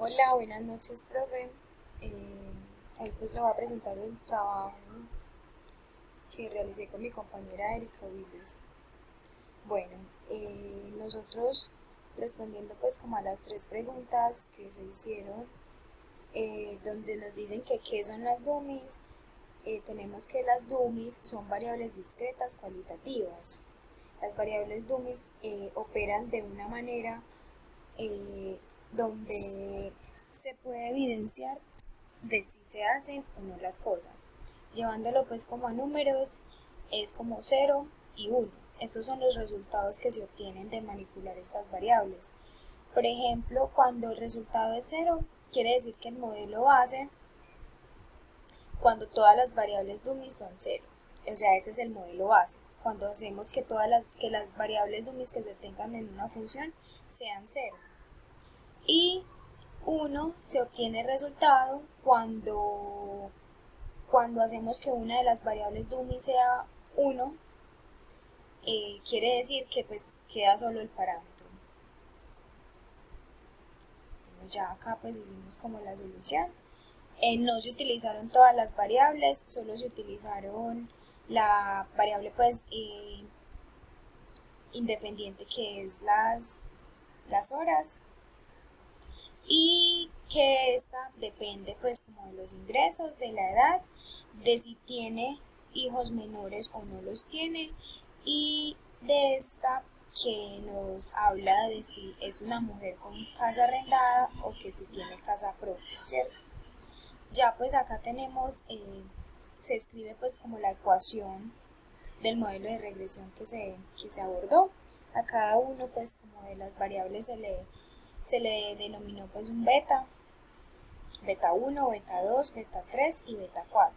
Hola, buenas noches, profe. Hoy pues le voy a presentar el trabajo que realicé con mi compañera Erika Willis. Bueno, nosotros respondiendo pues como a las tres preguntas que se hicieron, donde nos dicen que qué son las dummies, tenemos que las dummies son variables discretas cualitativas. Las variables dummies operan de una manera eh, donde se puede evidenciar de si se hacen o no las cosas. Llevándolo pues como a números, es como cero y uno. Estos son los resultados que se obtienen de manipular estas variables. Por ejemplo, cuando el resultado es cero, quiere decir que el modelo base, cuando todas las variables dummies son cero. O sea, ese es el modelo base. Cuando hacemos que las variables dummies que se tengan en una función sean cero. Y uno se obtiene el resultado cuando hacemos que una de las variables dummy sea uno, quiere decir que pues queda solo el parámetro. Bueno, ya acá pues hicimos como la solución. No se utilizaron todas las variables, solo se utilizaron la variable pues independiente que es las horas, y que esta depende pues como de los ingresos, de la edad, de si tiene hijos menores o no los tiene, y de esta que nos habla de si es una mujer con casa arrendada o que si tiene casa propia, ¿cierto? Ya pues acá tenemos, se escribe pues como la ecuación del modelo de regresión que se abordó. A cada uno pues como de las variables se le denominó pues un beta, beta 1, beta 2, beta 3 y beta 4.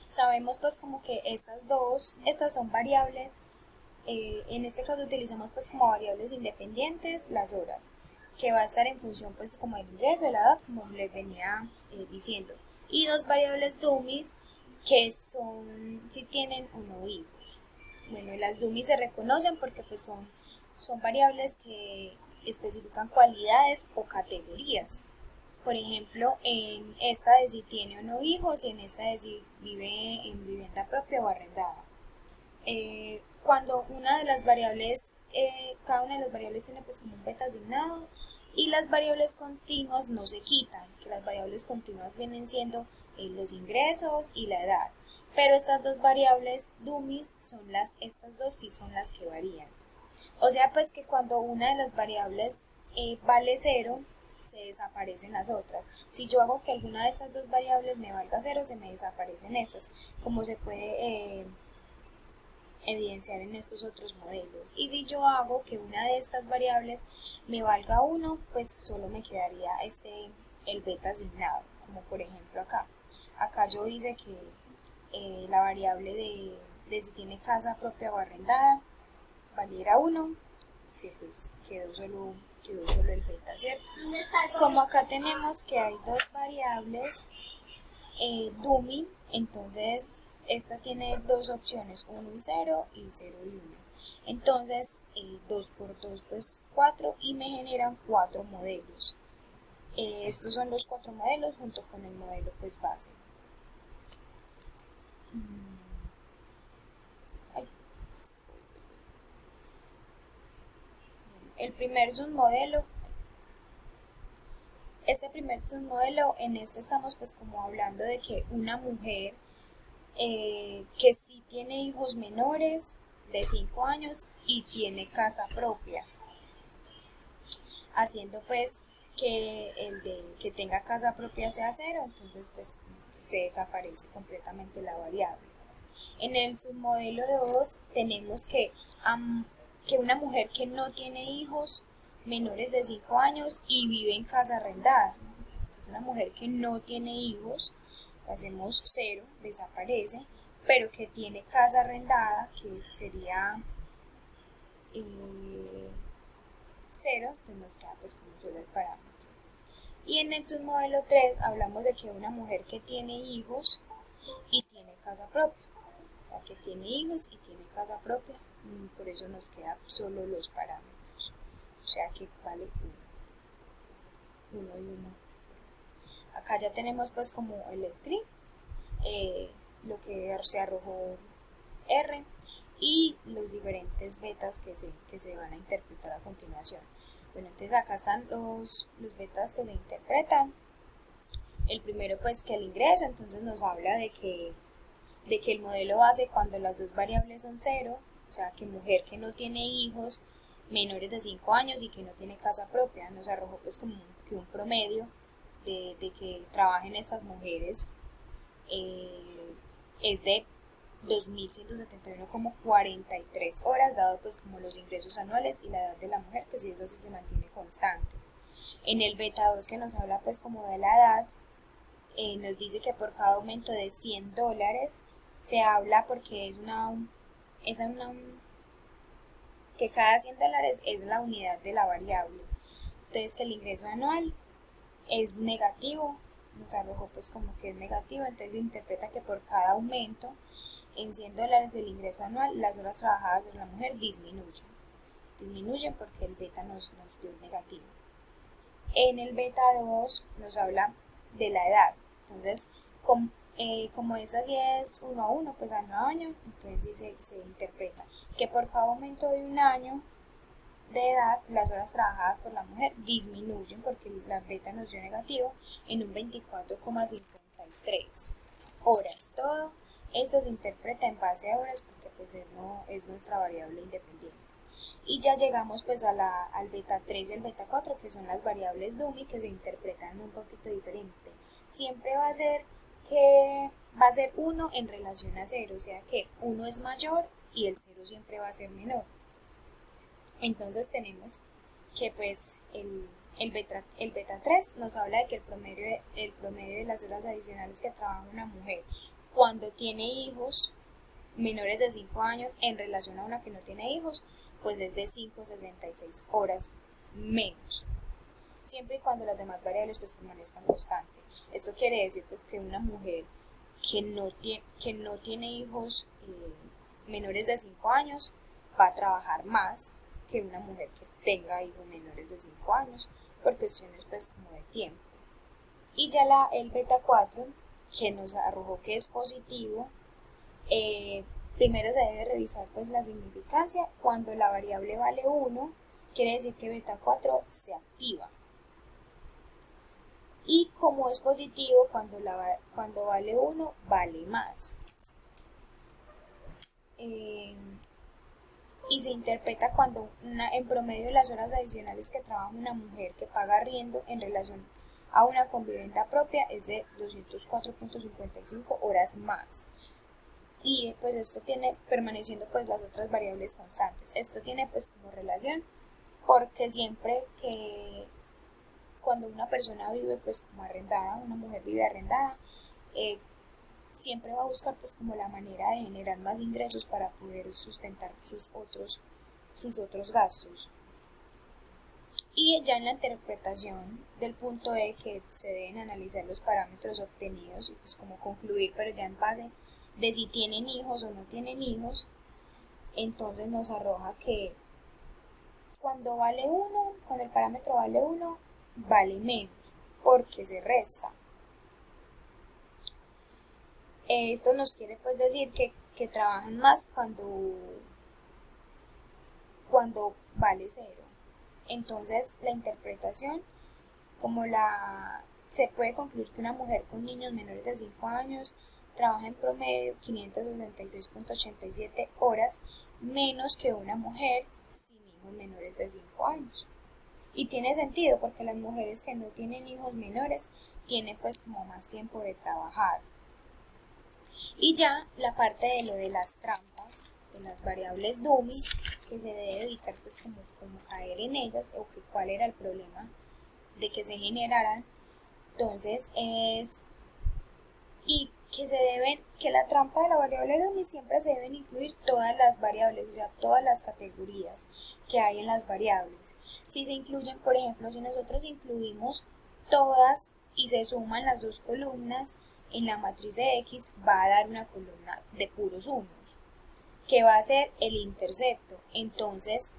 Sabemos pues como que estas son variables, en este caso utilizamos pues como variables independientes las horas, que va a estar en función pues como del ingreso, de la edad, como les venía diciendo, y dos variables dummies que son si tienen o no hijos. Bueno, las dummies se reconocen porque pues son variables que especifican cualidades o categorías. Por ejemplo, en esta de si tiene o no hijos y en esta de si vive en vivienda propia o arrendada. Cuando una de las variables, cada una de las variables tiene pues como un beta asignado, y las variables continuas no se quitan, que las variables continuas vienen siendo los ingresos y la edad. Pero estas dos variables dummies estas dos sí son las que varían. O sea pues que cuando una de las variables vale cero, se desaparecen las otras. Si yo hago que alguna de estas dos variables me valga cero, se me desaparecen estas, como se puede evidenciar en estos otros modelos. Y si yo hago que una de estas variables me valga uno, pues solo me quedaría el beta asignado, como por ejemplo acá. Acá yo hice que la variable de si tiene casa propia o arrendada valiera uno, sí, pues quedó solo el beta, ¿cierto? Como acá tenemos que hay dos variables dummy, entonces esta tiene dos opciones, 1 y 0 y 0 y 1. Entonces 2 por 2 pues 4 y me generan 4 modelos. Estos son los 4 modelos junto con el modelo pues base. El primer submodelo, primer submodelo, en este estamos pues como hablando de que una mujer que sí tiene hijos menores de 5 años y tiene casa propia, haciendo pues que el de que tenga casa propia sea cero, entonces pues se desaparece completamente la variable. En el submodelo 2 tenemos que una mujer que no tiene hijos menores de 5 años y vive en casa arrendada, es una mujer que no tiene hijos, hacemos cero, desaparece, pero que tiene casa arrendada, que sería cero, entonces nos queda pues como solo el parámetro. Y en el submodelo 3 hablamos de que una mujer que tiene hijos y tiene casa propia, o sea, que tiene hijos y tiene casa propia, por eso nos queda solo los parámetros, o sea que vale 1. 1 y 1. Acá ya tenemos pues como el script, lo que se arrojó R y los diferentes betas que se van a interpretar a continuación. Bueno, entonces acá están los betas que se interpretan. El primero pues que el ingreso, entonces nos habla de que el modelo base cuando las dos variables son 0, o sea que mujer que no tiene hijos menores de 5 años y que no tiene casa propia, nos arrojó pues como que un promedio de que trabajen estas mujeres es de 2.171,43 horas, dado pues como los ingresos anuales y la edad de la mujer, que si eso sí se mantiene constante. En el beta 2 que nos habla pues como de la edad, nos dice que por cada aumento de $100 se habla porque que cada $100 es la unidad de la variable. Entonces que el ingreso anual es negativo, nos arrojó pues como que es negativo, entonces se interpreta que por cada aumento en $100 del ingreso anual, las horas trabajadas de la mujer disminuyen porque el beta nos dio negativo. En el beta 2 nos habla de la edad, entonces como esta sí es 1 a 1, pues año a año, entonces sí se interpreta que por cada aumento de un año de edad, las horas trabajadas por la mujer disminuyen porque la beta nos dio negativo en un 24,53 horas. Todo esto se interpreta en base a horas porque pues es nuestra variable independiente. Y ya llegamos pues al beta 3 y al beta 4, que son las variables dummy, que se interpretan un poquito diferente. Siempre va a ser 1 en relación a 0, o sea que 1 es mayor y el 0 siempre va a ser menor. Entonces tenemos que pues el beta 3 nos habla de que el promedio de las horas adicionales que trabaja una mujer cuando tiene hijos menores de 5 años en relación a una que no tiene hijos, pues es de 5,66 horas menos, siempre y cuando las demás variables pues permanezcan constantes. Esto quiere decir pues que una mujer que no tiene hijos menores de 5 años va a trabajar más que una mujer que tenga hijos menores de 5 años por cuestiones pues como de tiempo. Y ya el beta 4 que nos arrojó que es positivo, primero se debe revisar pues la significancia. Cuando la variable vale 1 quiere decir que beta 4 se activa, y como es positivo cuando vale 1 vale más. Y se interpreta cuando en promedio de las horas adicionales que trabaja una mujer que paga arriendo en relación a una con vivienda propia es de 204,55 horas más. Y pues esto tiene permaneciendo pues las otras variables constantes. Esto tiene pues como relación porque siempre que cuando una persona vive pues como arrendada, una mujer vive arrendada, siempre va a buscar pues como la manera de generar más ingresos para poder sustentar sus otros gastos. Y ya en la interpretación del punto E, que se deben analizar los parámetros obtenidos y pues como concluir, pero ya en base de si tienen hijos o no tienen hijos, entonces nos arroja que cuando el parámetro vale 1, vale menos porque se resta. Esto nos quiere pues decir que trabajan más cuando vale 0. Entonces la interpretación se puede concluir que una mujer con niños menores de 5 años trabaja en promedio 566,87 horas menos que una mujer sin hijos menores de 5 años. Y tiene sentido porque las mujeres que no tienen hijos menores tienen pues como más tiempo de trabajar. Y ya la parte de lo de las trampas, de las variables dummy, que se debe evitar pues como caer en ellas, o que cuál era el problema de que se generaran. Entonces que la trampa de la variable dummy siempre se deben incluir todas las variables, o sea, todas las categorías que hay en las variables. Si se incluyen, por ejemplo, si nosotros incluimos todas y se suman las dos columnas, en la matriz de X va a dar una columna de puros unos, que va a ser el intercepto. Entonces,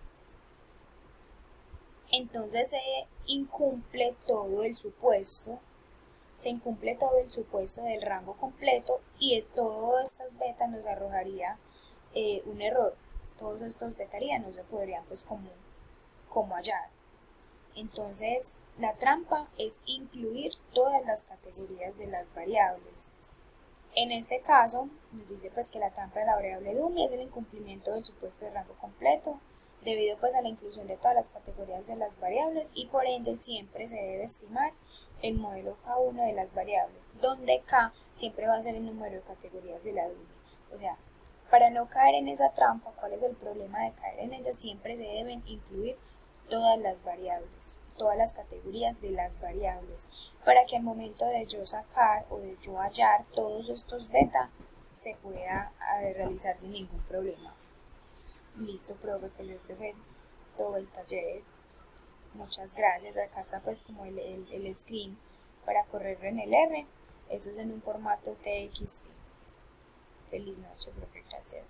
entonces se incumple todo el supuesto, del rango completo y de todas estas betas nos arrojaría un error. Todos estos betarías no se podrían pues como hallar. Entonces la trampa es incluir todas las categorías de las variables. En este caso nos dice pues que la trampa de la variable dummy es el incumplimiento del supuesto de rango completo debido pues a la inclusión de todas las categorías de las variables y por ende siempre se debe estimar el modelo K1 de las variables, donde K siempre va a ser el número de categorías de la dummy. O sea, para no caer en esa trampa, ¿cuál es el problema de caer en ella? Siempre se deben incluir todas las variables, todas las categorías de las variables, para que al momento de yo sacar o de yo hallar todos estos beta, se pueda realizar sin ningún problema. Listo, profe, pues este fue todo el taller. Muchas gracias. Acá está pues como el screen para correrlo en el R. Eso es en un formato TXT. Feliz noche, profe. Gracias.